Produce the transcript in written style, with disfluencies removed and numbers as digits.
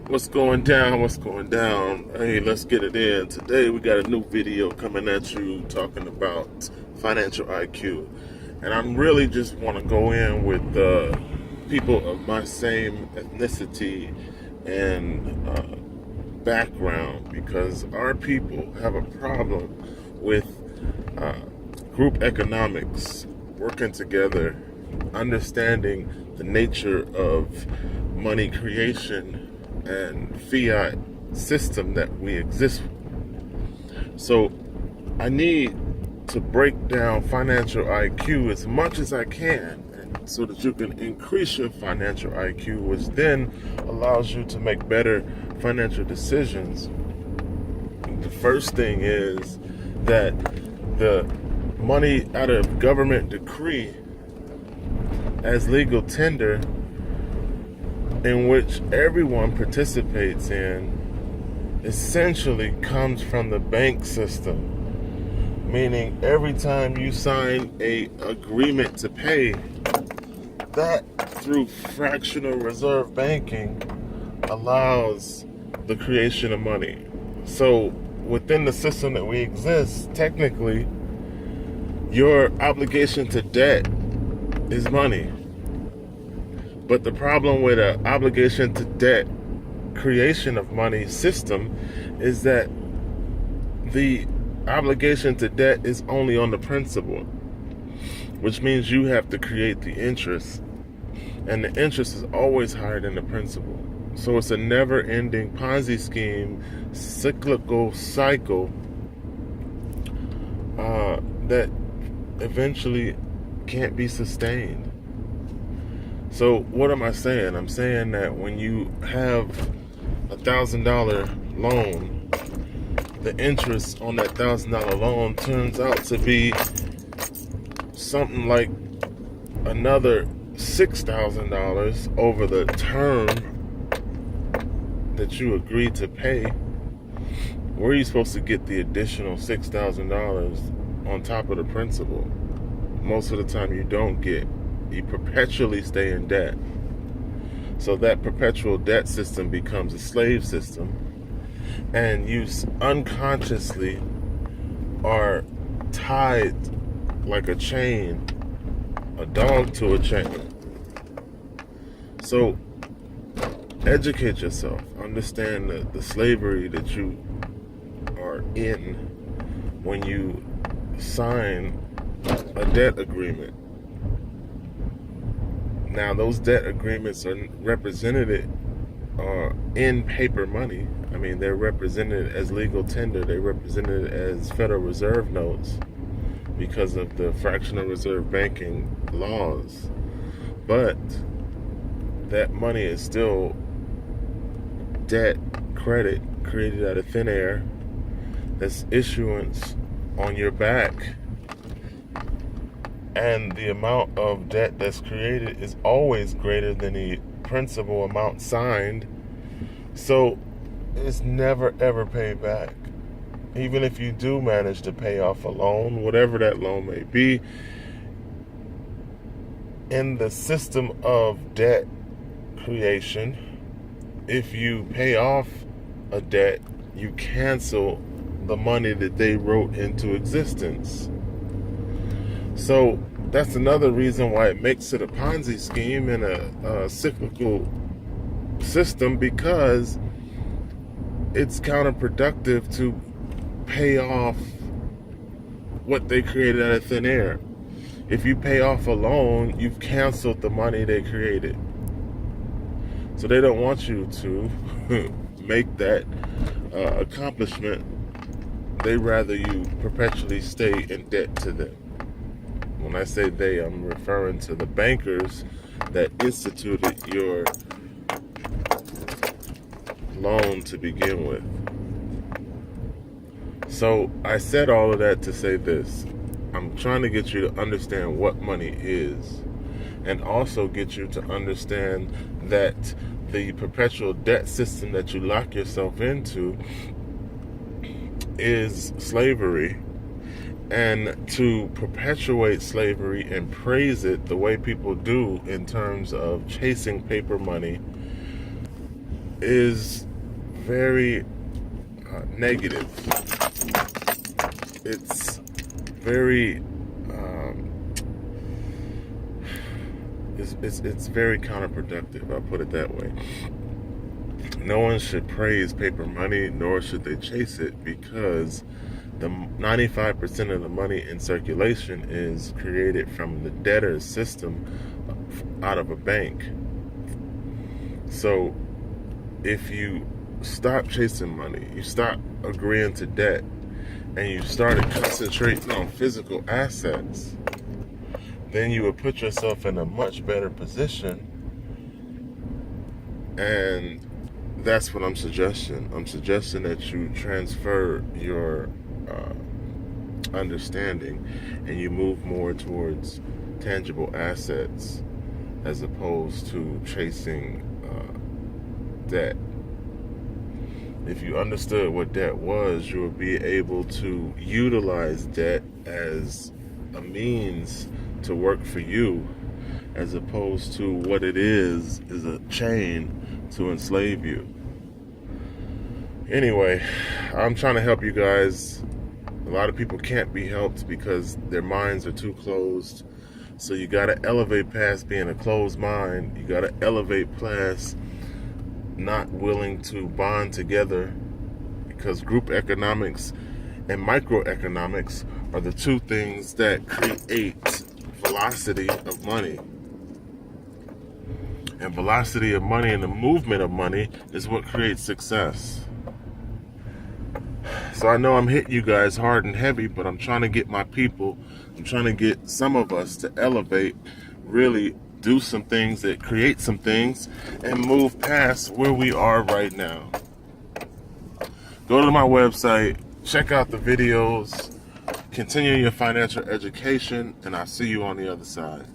What's going down? What's going down? Hey, let's get it in. Today we got a new video coming at you talking about financial IQ. And I'm really just want to go in with people of my same ethnicity and background, because our people have a problem with uh, group economics, working together, understanding the nature of money creation and fiat system that we exist with. So I need to break down financial IQ as much as I can, so that you can increase your financial IQ, which then allows you to make better financial decisions. The first thing is that the money out of government decree as legal tender, in which everyone participates in, essentially comes from the bank system. Meaning every time you sign a agreement to pay, that through fractional reserve banking allows the creation of money. So within the system that we exist, technically your obligation to debt is money. But the problem with an obligation to debt creation of money system is that the obligation to debt is only on the principal, which means you have to create the interest, and the interest is always higher than the principal. So it's a never-ending Ponzi scheme, cyclical cycle that eventually can't be sustained. So what am I saying? I'm saying that when you have $1,000 loan, the interest on that $1,000 loan turns out to be something like another $6,000 over the term that you agreed to pay. Where are you supposed to get the additional $6,000 on top of the principal? Most of the time you don't get. You perpetually stay in debt. So that perpetual debt system becomes a slave system, and you unconsciously are tied like a chain, a dog to a chain. So educate yourself, understand the slavery that you are in when you sign a debt agreement. Now, those debt agreements are represented in paper money. I mean, they're represented as legal tender. They're represented as Federal Reserve notes because of the fractional reserve banking laws. But that money is still debt credit created out of thin air. That's issuance on your back. And the amount of debt that's created is always greater than the principal amount signed. So it's never ever paid back. Even if you do manage to pay off a loan, whatever that loan may be, in the system of debt creation, if you pay off a debt, you cancel the money that they wrote into existence. So that's another reason why it makes it a Ponzi scheme and a cyclical system, because it's counterproductive to pay off what they created out of thin air. If you pay off a loan, you've canceled the money they created. So they don't want you to make that accomplishment. They rather you perpetually stay in debt to them. When I say they, I'm referring to the bankers that instituted your loan to begin with. So I said all of that to say this. I'm trying to get you to understand what money is, and also get you to understand that the perpetual debt system that you lock yourself into is slavery. And to perpetuate slavery and praise it the way people do in terms of chasing paper money is very negative. It's very it's very counterproductive. I'll put it that way. No one should praise paper money, nor should they chase it, because the 95% of the money in circulation is created from the debtor's system out of a bank. So if you stop chasing money, you stop agreeing to debt, and you started concentrating on physical assets, then you would put yourself in a much better position. And that's what I'm suggesting. I'm suggesting that you transfer your understanding and you move more towards tangible assets as opposed to chasing debt. If you understood what debt was, you would be able to utilize debt as a means to work for you, as opposed to what it is a chain to enslave you. Anyway, I'm trying to help you guys. A lot of people can't be helped because their minds are too closed. So you got to elevate past being a closed mind. You got to elevate past not willing to bond together, because group economics and microeconomics are the two things that create velocity of money. And velocity of money and the movement of money is what creates success. So I know I'm hitting you guys hard and heavy, but I'm trying to get my people, I'm trying to get some of us to elevate, really do some things that create some things and move past where we are right now. Go to my website, check out the videos, continue your financial education, and I'll see you on the other side.